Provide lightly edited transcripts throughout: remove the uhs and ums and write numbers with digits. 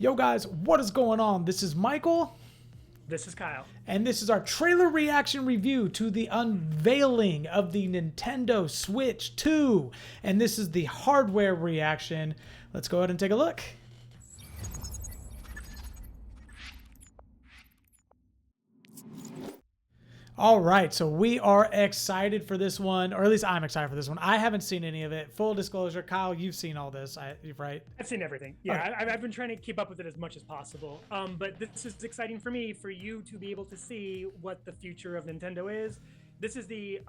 Yo guys, what is going on? This is Michael. This is Kyle. And this is our trailer reaction review to the unveiling of the Nintendo Switch 2. And this is the hardware reaction. Let's go ahead and take a look. All right, so we are excited for this one, or at least I'm excited for this one. I haven't seen any of it. Full disclosure, Kyle, you've seen all this, right? I've seen everything. Yeah, Okay. I've been trying to keep up with it as much as possible. But this is exciting for me, for you to be able to see what the future of Nintendo is. This is the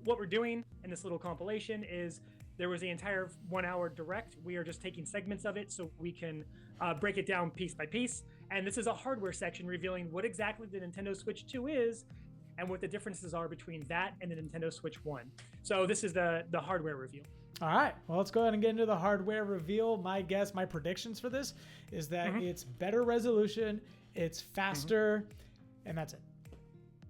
what we're doing in this little compilation is there was the entire 1 hour direct. We are just taking segments of it so we can break it down piece by piece. And this is a hardware section revealing what exactly the Nintendo Switch 2 is and what the differences are between that and the Nintendo Switch 1. So this is the hardware review. All right, well, let's go ahead and get into the hardware reveal. My predictions for this is that it's better resolution, it's faster, and that's it.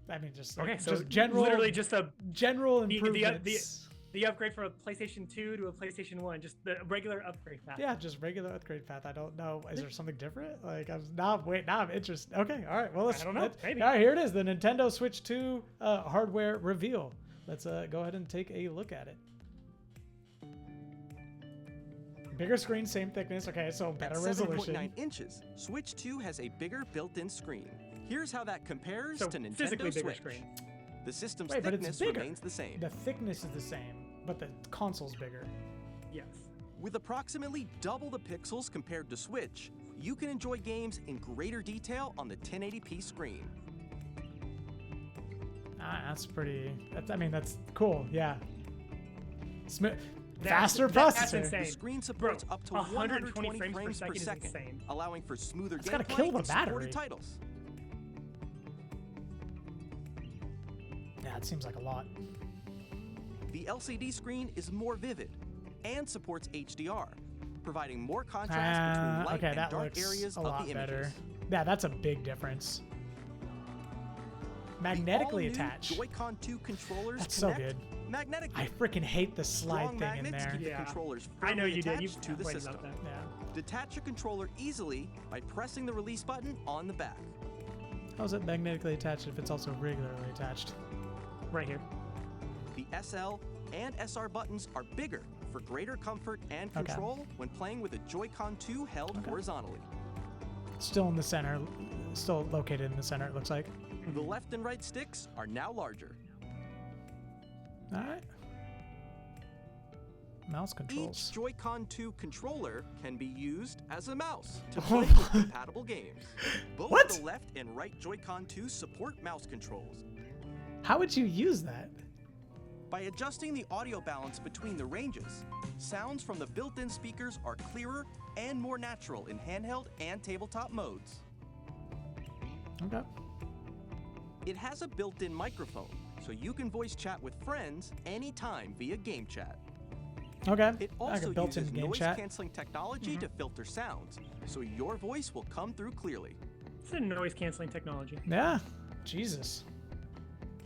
I mean, just like, Okay, so just general, literally just a general improvements. The upgrade from a PlayStation 2 to a PlayStation 1, just the regular upgrade path. Yeah, just regular upgrade path. I don't know. Is there something different? Like, now I'm interested. Okay, all right. Well, I don't know. Maybe. All right, here it is, the Nintendo Switch 2 hardware reveal. Let's go ahead and take a look at it. Bigger screen, same thickness. Okay, so better resolution. 7.9 inches, Switch 2 has a bigger built-in screen. Here's how that compares So to Nintendo physically bigger Switch. screen. The system's Wait, but it's thickness bigger. remains the same. The thickness is the same, but the console's bigger. Yes. With approximately double the pixels compared to Switch, you can enjoy games in greater detail on the 1080p screen. That's pretty. That's cool. Yeah. Faster That's processor. insane. The screen supports Bro, up to 120 frames per is second, insane. allowing for smoother It's gotta gameplay kill the and battery. supported titles. Yeah, it seems like a lot. The LCD screen is more vivid and supports HDR, providing more contrast between light Okay, and that dark looks areas a of lot the better. images. Yeah, that's a big difference. Magnetically The all-new attached. Joy-Con 2 controllers That's so connect good. magnetically. I freaking hate the slide Strong thing in magnets there. keep the Yeah. controllers I know firmly you did. You attached to the pointed system. out that. Yeah. Detach a controller easily by pressing the release button on the back. How's it magnetically attached if it's also regularly attached? Right here. The SL and SR buttons are bigger for greater comfort and Okay. control when playing with a Joy-Con 2 held horizontally. Still in the center. Still located in the center, it looks like. The left and right sticks are now larger. All right. Mouse controls. Each Joy-Con 2 controller can be used as a mouse to play with compatible games. Both What? the left and right Joy-Con 2 support mouse controls. How would you use that? By adjusting the audio balance between the ranges, sounds from the built-in speakers are clearer and more natural in handheld and tabletop modes. Okay. It has a built-in microphone, so you can voice chat with friends anytime via game chat. Okay. It Like a also built-in uses game chat. noise-canceling technology to filter sounds, so your voice will come through clearly. It's a noise canceling technology. Yeah. Jesus.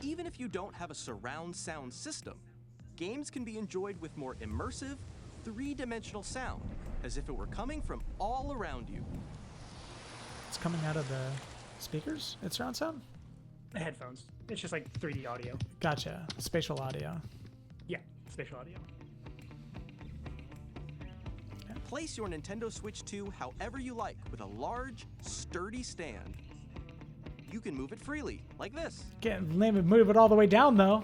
Even if you don't have a surround sound system, games can be enjoyed with more immersive, three-dimensional sound, as if it were coming from all around you. It's coming out of the speakers? It's surround sound? The headphones. It's just like 3D audio. Gotcha. Spatial audio. Yeah, spatial audio. Place your Nintendo Switch 2 however you like with a large, sturdy stand. You can move it freely, like this. Can't move it all the way down though.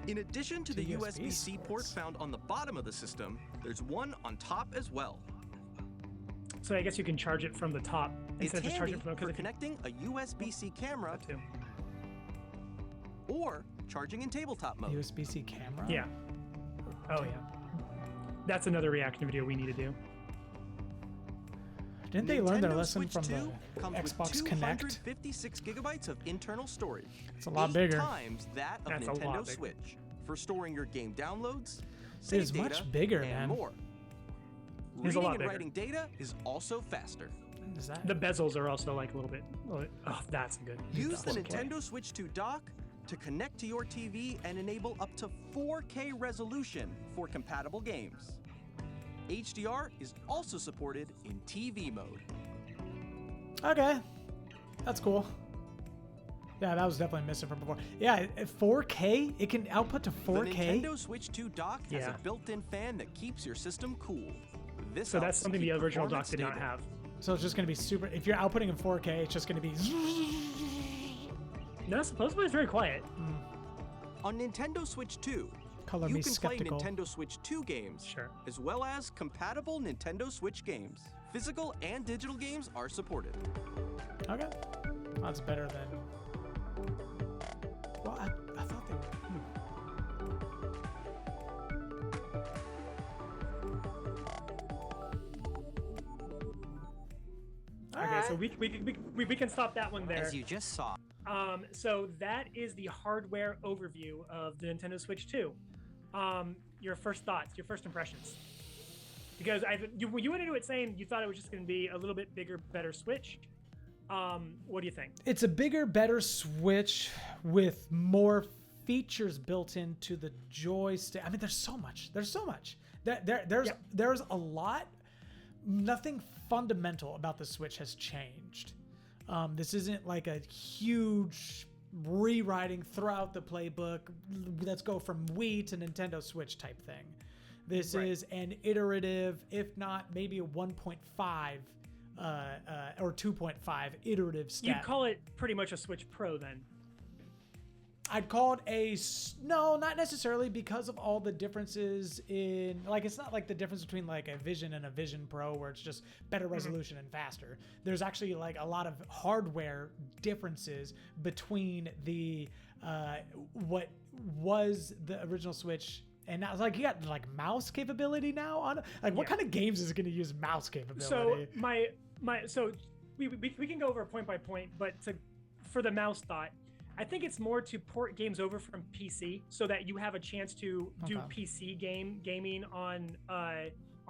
In addition to the Two USB-C port ports. found on the bottom of the system, there's one on top as well. So I guess you can charge it from the top It's instead of just handy charging from the for connecting a USB-C camera too. or charging in tabletop mode. USB-C camera? Yeah. Oh yeah. That's another reaction video we need to do. Didn't they learn their Nintendo lesson Switch from 2 the comes Xbox with Connect? 256 gigabytes of internal storage. It's a lot 8 bigger. times that of That's a lot Nintendo bigger. Switch for storing your game downloads, It is save much data, bigger, and man. more. It's a Reading lot and bigger. writing data is also faster. Is that The bezels are also like a little bit. Oh, that's good. Use the Display. Nintendo Switch 2 dock to connect to your TV and enable up to 4K resolution for compatible games. HDR is also supported in TV mode. Okay, that's cool. Yeah, that was definitely missing from before. Yeah, at 4K, it can output to 4K. The Nintendo Switch 2 dock has a built-in fan that keeps your system cool. So that's something the original dock did not have. So it's just going to be super. If you're outputting in 4K, it's just going to be. No, supposedly it's very quiet. On Nintendo Switch 2, Color you me can skeptical. play Nintendo Switch 2 games, as well as compatible Nintendo Switch games. Physical and digital games are supported. Okay, that's better than. Well, I thought they were. Okay, so we can stop that one there. As you just saw. So that is the hardware overview of the Nintendo Switch 2. Your first thoughts, your first impressions. Because you went into it saying you thought it was just going to be a little bit bigger, better Switch. What do you think? It's a bigger, better Switch with more features built into the joystick. I mean, there's so much. There's there's a lot. Nothing fundamental about the Switch has changed. This isn't like a huge rewriting throughout the playbook. Let's go from Wii to Nintendo Switch type thing. This is an iterative, if not maybe a 1.5 or 2.5 iterative step. You'd call it pretty much a Switch Pro then. I'd call it no, not necessarily, because of all the differences in, like, it's not like the difference between like a Vision and a Vision Pro where it's just better resolution and faster. There's actually like a lot of hardware differences between the what was the original Switch. And now it's like you got like mouse capability now on, like, what kind of games is it going to use mouse capability? So we can go over point by point, but for the mouse thought, I think it's more to port games over from PC so that you have a chance to do PC gaming on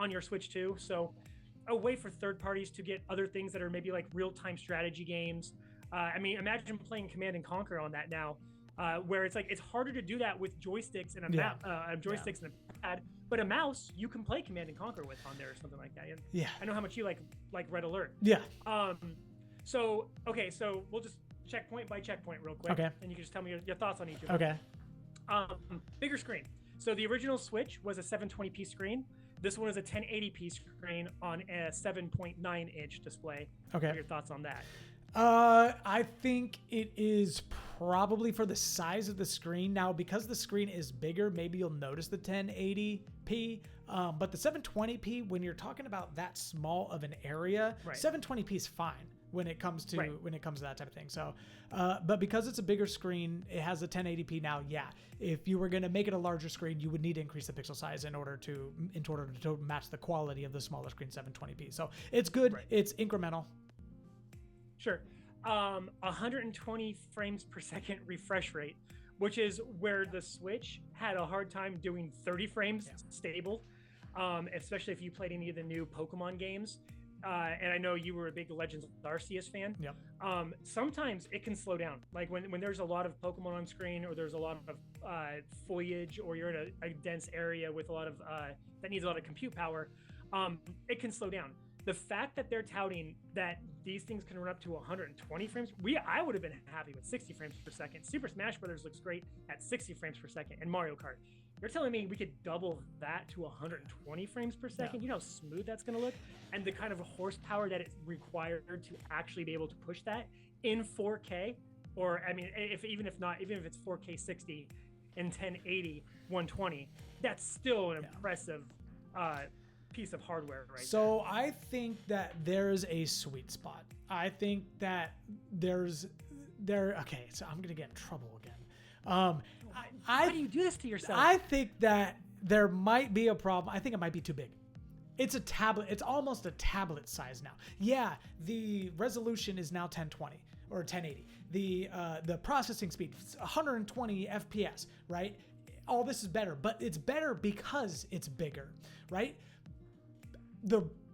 your Switch 2. So a way for third parties to get other things that are maybe like real-time strategy games. I mean, imagine playing Command and Conquer on that now. Where it's like it's harder to do that with joysticks and and a pad, but a mouse you can play Command and Conquer with on there or something like that. And I know how much you like Red Alert. Yeah. So we'll just checkpoint by checkpoint real quick. Okay. And you can just tell me your thoughts on each of them. Okay. Bigger screen. So the original Switch was a 720p screen. This one is a 1080p screen on a 7.9 inch display. Okay. What are your thoughts on that? I think it is probably for the size of the screen. Now, because the screen is bigger, maybe you'll notice the 1080p. But the 720p, when you're talking about that small of an area, 720p is fine when it comes to that type of thing. So, but because it's a bigger screen, it has a 1080p now. Yeah, if you were going to make it a larger screen, you would need to increase the pixel size in order to match the quality of the smaller screen 720p. So it's good. It's incremental. Sure. 120 frames per second refresh rate, which is where the Switch had a hard time doing 30 frames stable, especially if you played any of the new Pokemon games. And I know you were a big Legends of Arceus fan. Yep. Sometimes it can slow down. Like when there's a lot of Pokemon on screen, or there's a lot of foliage, or you're in a dense area with a lot of that needs a lot of compute power, it can slow down. The fact that they're touting that these things can run up to 120 frames, I would have been happy with 60 frames per second. Super Smash Brothers looks great at 60 frames per second, and Mario Kart. You're telling me we could double that to 120 frames per second? Yeah. You know how smooth that's going to look? And the kind of horsepower that it's required to actually be able to push that in 4K, or I mean, even if it's 4K 60 and 1080 120, that's still an impressive piece of hardware so there. I think that there's a sweet spot. I think that okay, so I'm gonna get in trouble again. Why do you do this to yourself? I think that there might be a problem. I think it might be too big. It's a tablet. It's almost a tablet size now. Yeah, the resolution is now 1020 or 1080. The processing speed 120 FPS, right? All this is better, but it's better because it's bigger, right?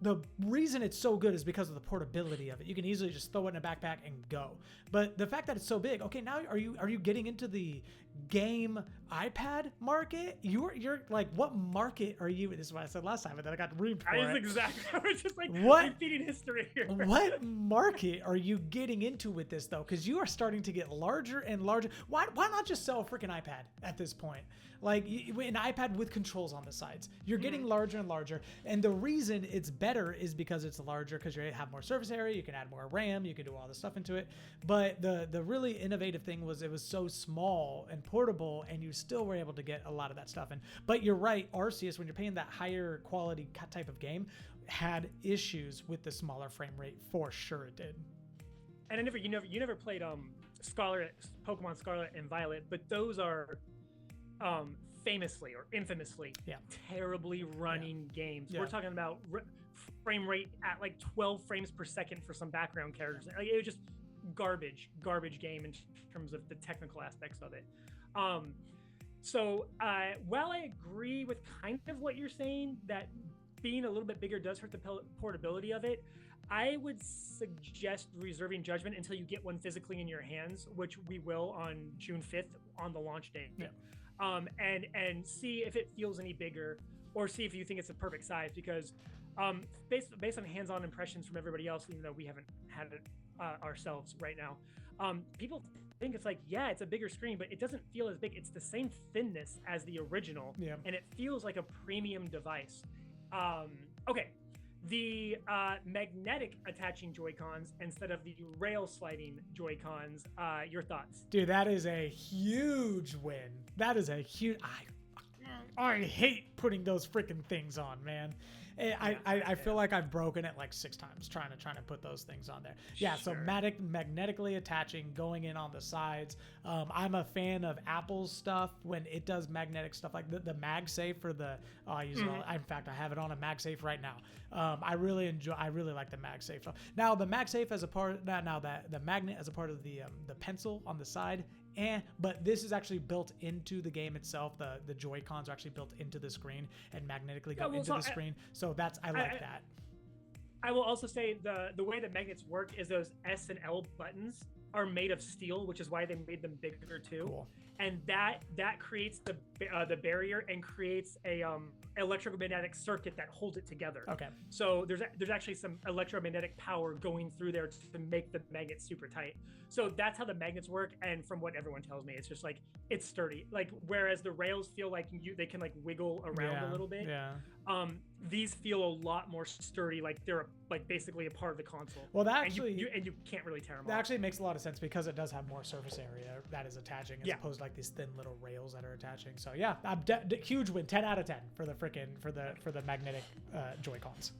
the reason it's so good is because of the portability of it. You can easily just throw it in a backpack and go. But the fact that it's so big, okay, now are you getting into the game iPad market? You're like, what market are you? This is what I said last time, but then I got reamed for it. Exactly. I was just like What? repeating history here. What market are you getting into with this though? Because you are starting to get larger and larger. Why not just sell a freaking iPad at this point? Like an iPad with controls on the sides. You're getting larger and larger. And the reason it's better is because it's larger, because you have more surface area, you can add more RAM, you can do all this stuff into it. But the really innovative thing was it was so small and portable, and you still were able to get a lot of that stuff in. But you're right, Arceus, when you're playing that higher quality type of game, had issues with the smaller frame rate. For sure it did. And you never played Pokemon Scarlet and Violet, but those are famously or infamously terribly running games. We're talking about frame rate at like 12 frames per second for some background characters. Like, it was just garbage game in terms of the technical aspects of it. So while I agree with kind of what you're saying, that being a little bit bigger does hurt the portability of it, I would suggest reserving judgment until you get one physically in your hands, which we will on June 5th on the launch day. And see if it feels any bigger, or see if you think it's a perfect size, because based on hands-on impressions from everybody else, even though we haven't had it ourselves right now, people think it's like, yeah, it's a bigger screen, but it doesn't feel as big. It's the same thinness as the original, and it feels like a premium device. Okay, the magnetic attaching Joy-Cons instead of the rail sliding Joy-Cons, your thoughts? Dude, that is a huge win. That is a huge... I hate putting those freaking things on, man. I feel like I've broken it like 6 times trying to put those things on there. Yeah, so magnetically attaching, going in on the sides. I'm a fan of Apple's stuff when it does magnetic stuff, like the MagSafe for the. I use it all, in fact, I have it on a MagSafe right now. I really like the MagSafe. Now the MagSafe as a part now that the magnet as a part of the pencil on the side. But this is actually built into the game itself. The Joy-Cons are actually built into the screen and magnetically go into the screen. So I like that. I will also say the way that magnets work is those S and L buttons are made of steel, which is why they made them bigger too. Cool. And that creates the barrier and creates a electromagnetic circuit that holds it together. Okay. So there's actually some electromagnetic power going through there to make the magnet super tight. So that's how the magnets work. And from what everyone tells me, it's just like, it's sturdy. Like, whereas the rails feel like they can like wiggle around a little bit. Yeah. These feel a lot more sturdy, like they're like basically a part of the console. Well, that actually you can't really tear them off. That actually makes a lot of sense because it does have more surface area that is attaching as opposed to like these thin little rails that are attaching. So yeah, huge win, 10 out of 10 for the magnetic Joy-Cons.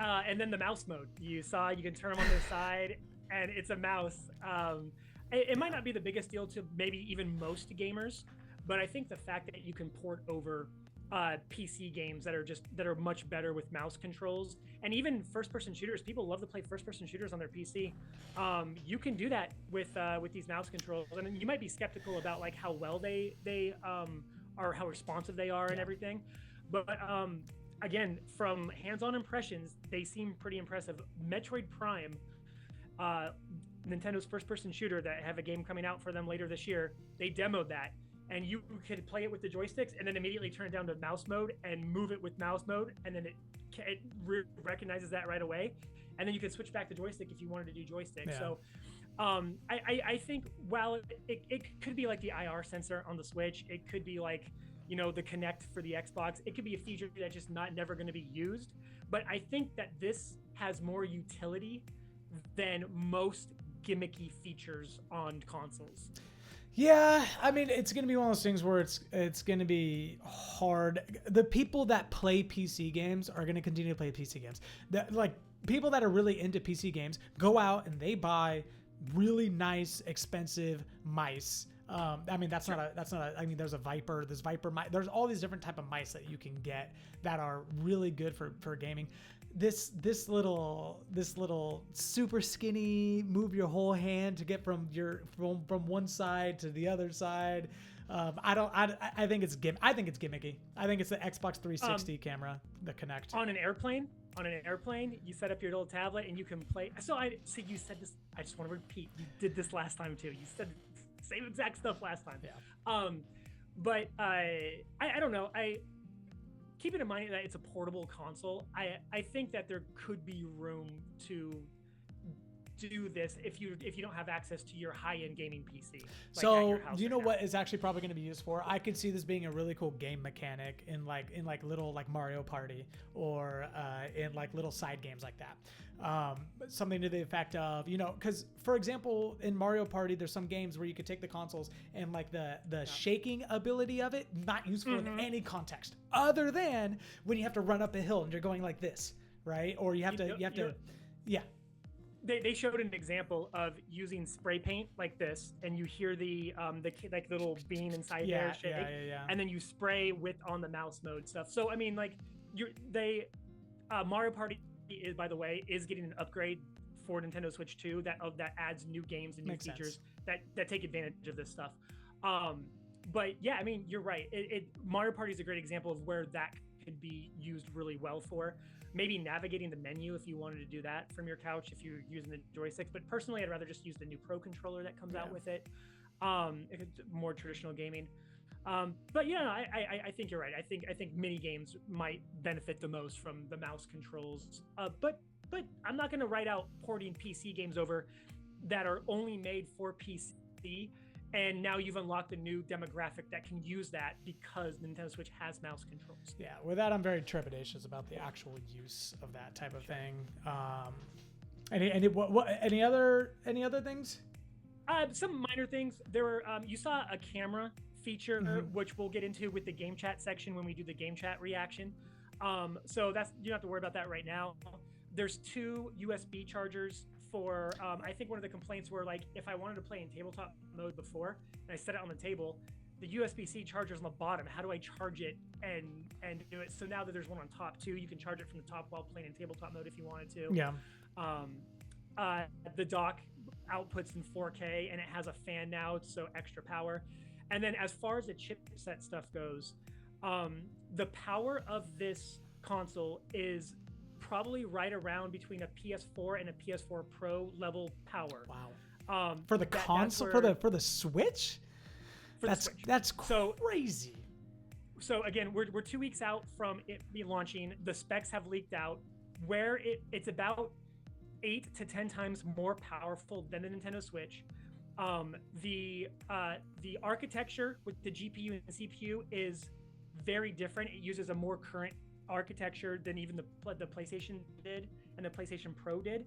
And then the mouse mode, you can turn them on the side, and it's a mouse. It might not be the biggest deal to maybe even most gamers, but I think the fact that you can port over PC games that are much better with mouse controls, and even first-person shooters. People love to play first-person shooters on their PC. You can do that with these mouse controls, and you might be skeptical about like how well they are, how responsive they are, and everything. But again, from hands-on impressions, they seem pretty impressive. Metroid Prime, Nintendo's first-person shooter that have a game coming out for them later this year, they demoed that. And you could play it with the joysticks and then immediately turn it down to mouse mode and move it with mouse mode, and then it recognizes that right away. And then you can switch back to joystick if you wanted to do joystick. Yeah. So I think while it could be like the IR sensor on the Switch, it could be like, the Kinect for the Xbox. It could be a feature that's just never going to be used. But I think that this has more utility than most gimmicky features on consoles. Yeah, I mean, it's going to be one of those things where it's going to be hard. The people that play PC games are going to continue to play PC games. Like, people that are really into PC games go out and they buy really nice, expensive mice. I mean, that's not a, I mean, there's Viper mice. There's all these different type of mice that you can get that are really good for gaming. This little super skinny, move your whole hand to get from one side to the other side. I think it's gimmicky. I think it's the Xbox 360 camera, the Kinect. On an airplane, on an airplane. You set up your little tablet and you can play. So you said this. I just want to repeat. You did this last time too. You said the same exact stuff last time. Yeah. But I don't know. Keeping in mind that it's a portable console, I think that there could be room to do this if you don't have access to your high-end gaming PC. So do you know what is actually probably going to be used for? I could see this being a really cool game mechanic in little like Mario Party or in like little side games like that. Something to the effect of, because for example, in Mario Party, there's some games where you could take the consoles and like the shaking ability of it, not useful in any context other than when you have to run up a hill and you're going like this, right? Or you have to. They showed an example of using spray paint like this, and you hear the like little bean inside there shake, and then you spray on the mouse mode stuff. So I mean, like Mario Party by the way, is getting an upgrade for Nintendo Switch 2 that adds new games and new features that take advantage of this stuff. But yeah, I mean, you're right. Mario Party is a great example of where that could be used really well for. Maybe navigating the menu if you wanted to do that from your couch if you're using the joysticks. But personally, I'd rather just use the new Pro controller that comes out with it. If it's more traditional gaming. But yeah, I think you're right. I think mini games might benefit the most from the mouse controls. But I'm not going to write out porting PC games over that are only made for PC. And now you've unlocked a new demographic that can use that because Nintendo Switch has mouse controls. Yeah, with that, I'm very trepidatious about the actual use of that type of thing. Any other things? Some minor things. There were you saw a camera feature, which we'll get into with the game chat section when we do the game chat reaction. So you don't have to worry about that right now. There's 2 USB chargers for I think one of the complaints were like if I wanted to play in tabletop mode before and I set it on the table, the USB-C charger's on the bottom. How do I charge it and do it? So now that there's one on top too, you can charge it from the top while playing in tabletop mode if you wanted to. Yeah. The dock outputs in 4K and it has a fan now, so extra power. And then as far as the chipset stuff goes, the power of this console is probably right around between a PS4 and a PS4 Pro level power. Wow. For the console, for the Switch? That's crazy. So again, we're 2 weeks out from it be launching. The specs have leaked out where it's about 8 to 10 times more powerful than the Nintendo Switch. The architecture with the GPU and CPU is very different. It uses a more current architecture than even the PlayStation did and the PlayStation Pro did,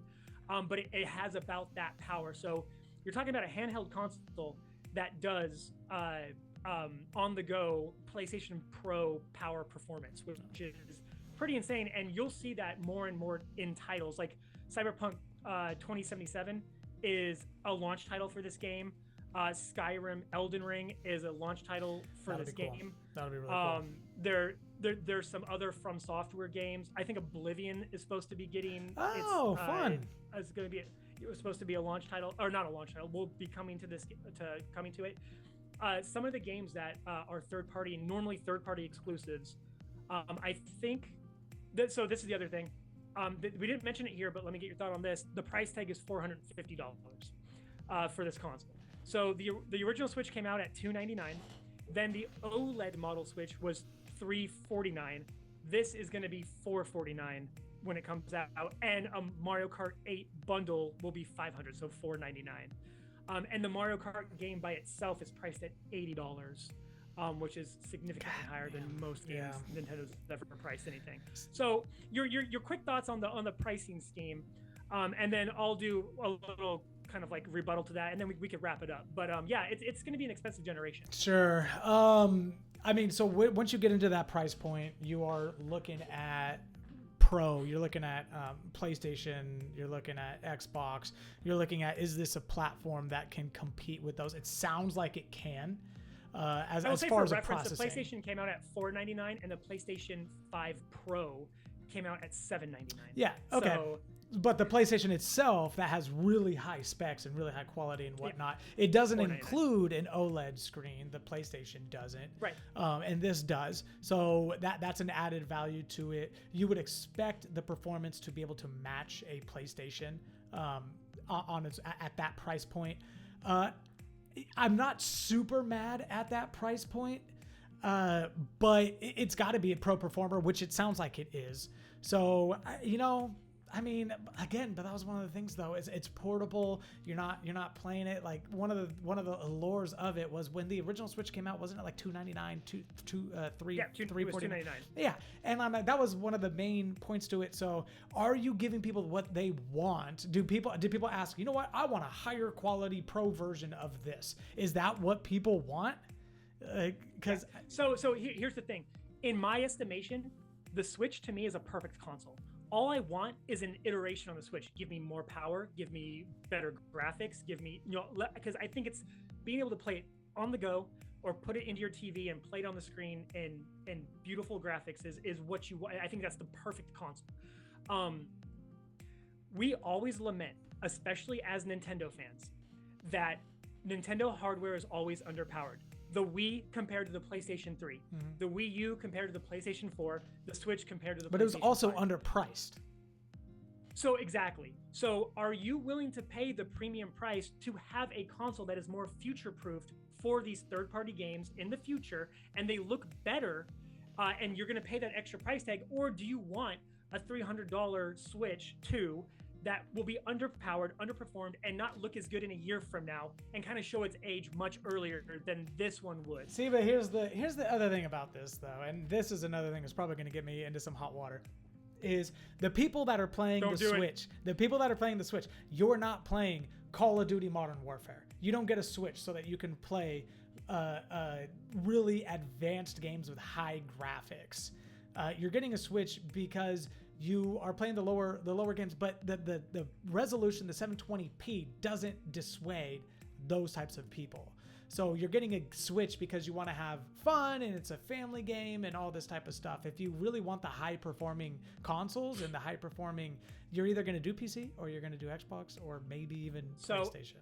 but it has about that power. So you're talking about a handheld console that does on the go PlayStation Pro power performance, which is pretty insane. And you'll see that more and more in titles like Cyberpunk 2077 is a launch title for this game. Skyrim, Elden Ring is a launch title for this game. That'll be really cool. There's some other From Software games. I think Oblivion is supposed to be getting. Fun! It's going to be. It was supposed to be a launch title, or not a launch title. Will be coming to it. Some of the games that are normally third-party exclusives. I think that. So this is the other thing. We didn't mention it here, but let me get your thought on this. The price tag is $450 for this console. So the original Switch came out at $299. Then the OLED model Switch was $349. This is going to be $449 when it comes out, and a Mario Kart 8 bundle will be $500, so $499. And the Mario Kart game by itself is priced at $80, which is significantly higher than most games Nintendo's ever priced anything. So your quick thoughts on the pricing scheme, and then I'll do a little kind of like rebuttal to that, and then we could wrap it up. But it's going to be an expensive generation. Sure. I mean, so once you get into that price point, you are looking at Pro, you're looking at PlayStation, you're looking at Xbox, you're looking at, is this a platform that can compete with those? It sounds like it can. As far as reference, processing. the PlayStation came out at $499, and the PlayStation 5 Pro came out at $799. Yeah. Okay. So, but the PlayStation itself, that has really high specs and really high quality and whatnot, it doesn't $499. include an OLED screen. The PlayStation doesn't. Right. And this does. So that's an added value to it. You would expect the performance to be able to match a PlayStation at that price point. I'm not super mad at that price point, but it's got to be a pro performer, which it sounds like it is. So, I mean, again, but that was one of the things though. It's portable. You're not playing it like one of the allures of it was when the original Switch came out. Wasn't it like $299, $349? Yeah, and that was one of the main points to it. So, are you giving people what they want? Did people ask? You know what? I want a higher quality pro version of this. Is that what people want? Because so here's the thing. In my estimation, the Switch to me is a perfect console. All I want is an iteration on the Switch. Give me more power, give me better graphics, give me, because I think it's being able to play it on the go or put it into your TV and play it on the screen and beautiful graphics is what you want. I think that's the perfect console. We always lament, especially as Nintendo fans, that Nintendo hardware is always underpowered. The Wii compared to the PlayStation 3, the Wii U compared to the PlayStation 4, the Switch compared to the PlayStation 5. But it was also underpriced. So exactly. So are you willing to pay the premium price to have a console that is more future-proofed for these third-party games in the future, and they look better, and you're going to pay that extra price tag, or do you want a $300 Switch 2 that will be underpowered, underperformed, and not look as good in a year from now, and kind of show its age much earlier than this one would? See, but here's the other thing about this though, and this is another thing that's probably going to get me into some hot water, is the people that are playing the Switch. The people that are playing the Switch, you're not playing Call of Duty Modern Warfare. You don't get a Switch so that you can play really advanced games with high graphics. You're getting a Switch because you are playing the lower games, but the resolution, the 720p, doesn't dissuade those types of people. So you're getting a Switch because you want to have fun and it's a family game and all this type of stuff. If you really want the high performing consoles and the high performing, you're either going to do PC or you're going to do Xbox or maybe even PlayStation.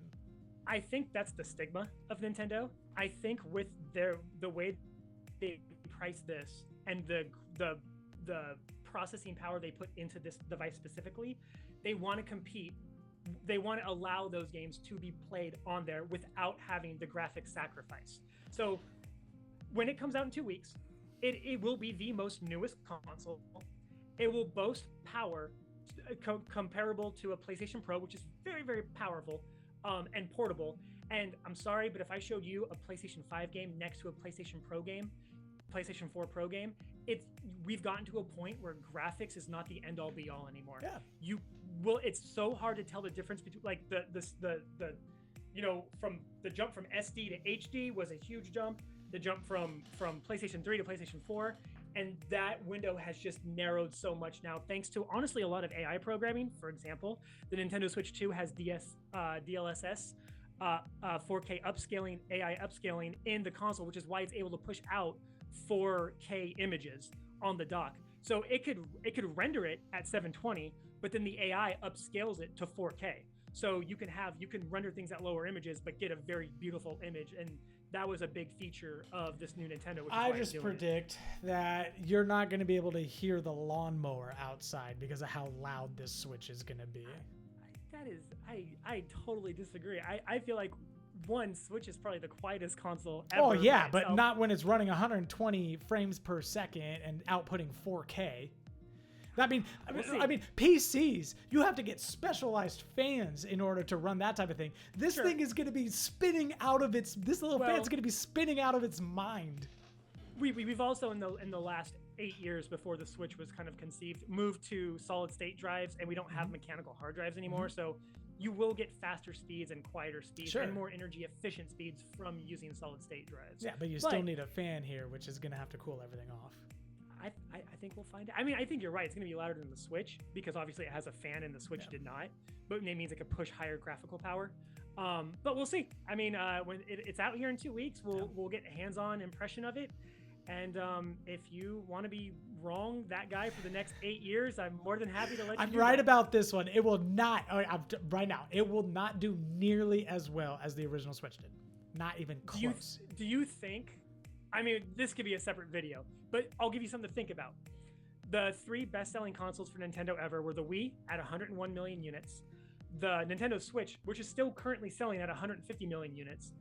I think that's the stigma of Nintendo. I think with the way they price this and the processing power they put into this device specifically, they want to compete. They want to allow those games to be played on there without having the graphics sacrifice. So when it comes out in 2 weeks, it will be the most newest console. It will boast power comparable to a PlayStation Pro, which is very, very powerful and portable. And I'm sorry, but if I showed you a PlayStation 5 game next to a PlayStation 4 Pro game, we've gotten to a point where graphics is not the end all be all anymore. Yeah. It's so hard to tell the difference between like the from the jump from SD to HD was a huge jump. The jump from PlayStation 3 to PlayStation 4, and that window has just narrowed so much now, thanks to honestly a lot of AI programming. For example, the Nintendo Switch 2 has DLSS 4K upscaling, AI upscaling in the console, which is why it's able to push out 4K images on the dock. So it could render it at 720, but then the AI upscales it to 4K. So you can render things at lower images, but get a very beautiful image. And that was a big feature of this new Nintendo. Which I just predict that you're not going to be able to hear the lawnmower outside because of how loud this Switch is going to be. I totally disagree. I feel like Switch is probably the quietest console ever. Oh yeah, but not when it's running 120 frames per second and outputting 4K. I mean, PCs, you have to get specialized fans in order to run that type of thing. This thing is going to be spinning out of its. This little fan's going to be spinning out of its mind. We've also in the last 8 years before the Switch was kind of conceived, moved to solid state drives, and we don't have mechanical hard drives anymore. So you will get faster speeds and quieter speeds and more energy efficient speeds from using solid state drives. Yeah, but you still need a fan here, which is going to have to cool everything off. I think we'll find out. I mean, I think you're right. It's going to be louder than the Switch because obviously it has a fan and the Switch did not. But it means it could push higher graphical power. But we'll see. I mean, when it's out here in 2 weeks, we'll get a hands-on impression of it. And if you want to be wrong that guy for the next 8 years, I'm more than happy to let you I'm do right that. about this one. It will not, right now, it will not do nearly as well as the original Switch did. Not even close. Do you think, I mean, this could be a separate video, but I'll give you something to think about. The 3 best-selling consoles for Nintendo ever were the Wii at 101 million units, the Nintendo Switch, which is still currently selling at 150 million units,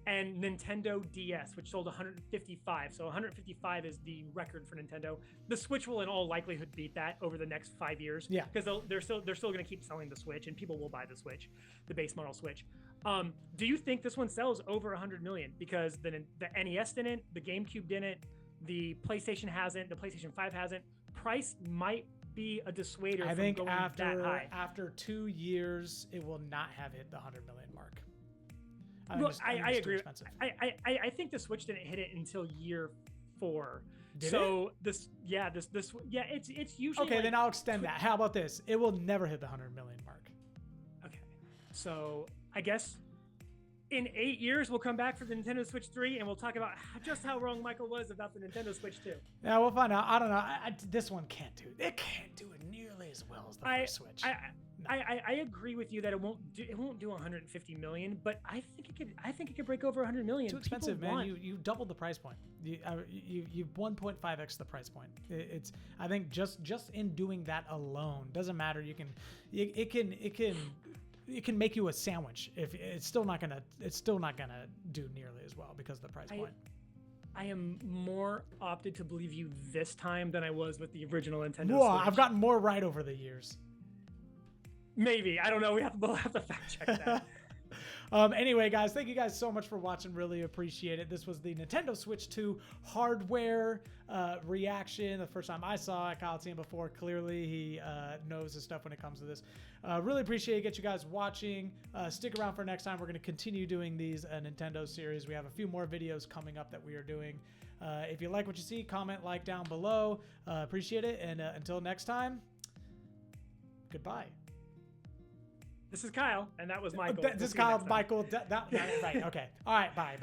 and Nintendo DS, which sold 155. So 155 is the record for Nintendo. The Switch will, in all likelihood, beat that over the next 5 years. Yeah, because they're still going to keep selling the Switch, and people will buy the Switch, the base model Switch. Do you think this one sells over 100 million? Because the NES didn't, the GameCube didn't, the PlayStation hasn't, the PlayStation 5 hasn't. Price might be a dissuader. I think from going that high. after 2 years, it will not have hit the 100 million mark. Look, I agree. I think the Switch didn't hit it until year 4. Did so it? this it's usually Okay, like, then I'll extend that. How about this? It will never hit the 100 million mark. Okay, so I guess in 8 years we'll come back for the Nintendo Switch 3 and we'll talk about just how wrong Michael was about the Nintendo Switch 2. Yeah, we'll find out. I don't know. This one can't do it. It can't do it nearly as well as the first Switch. I agree with you that it won't do 150 million, but I think it could break over 100 million. Too expensive, man. You doubled the price point. You 1.5x the price point. I think just in doing that alone doesn't matter. It can make you a sandwich. If it's still not gonna do nearly as well because of the price point. I am more opted to believe you this time than I was with the original Nintendo Whoa, Switch. I've gotten more right over the years. Maybe. I don't know. We'll have to fact check that. Anyway, guys, thank you guys so much for watching. Really appreciate it. This was the Nintendo Switch 2 hardware reaction. The first time I saw it, Kyle's seen it before. Clearly, he knows his stuff when it comes to this. Really appreciate it. Get you guys watching. Stick around for next time. We're going to continue doing these Nintendo series. We have a few more videos coming up that we are doing. If you like what you see, comment, like down below. Appreciate it. And until next time, goodbye. This is Kyle, and that was Michael. This is Kyle, Michael. Right. Okay. All right. Bye.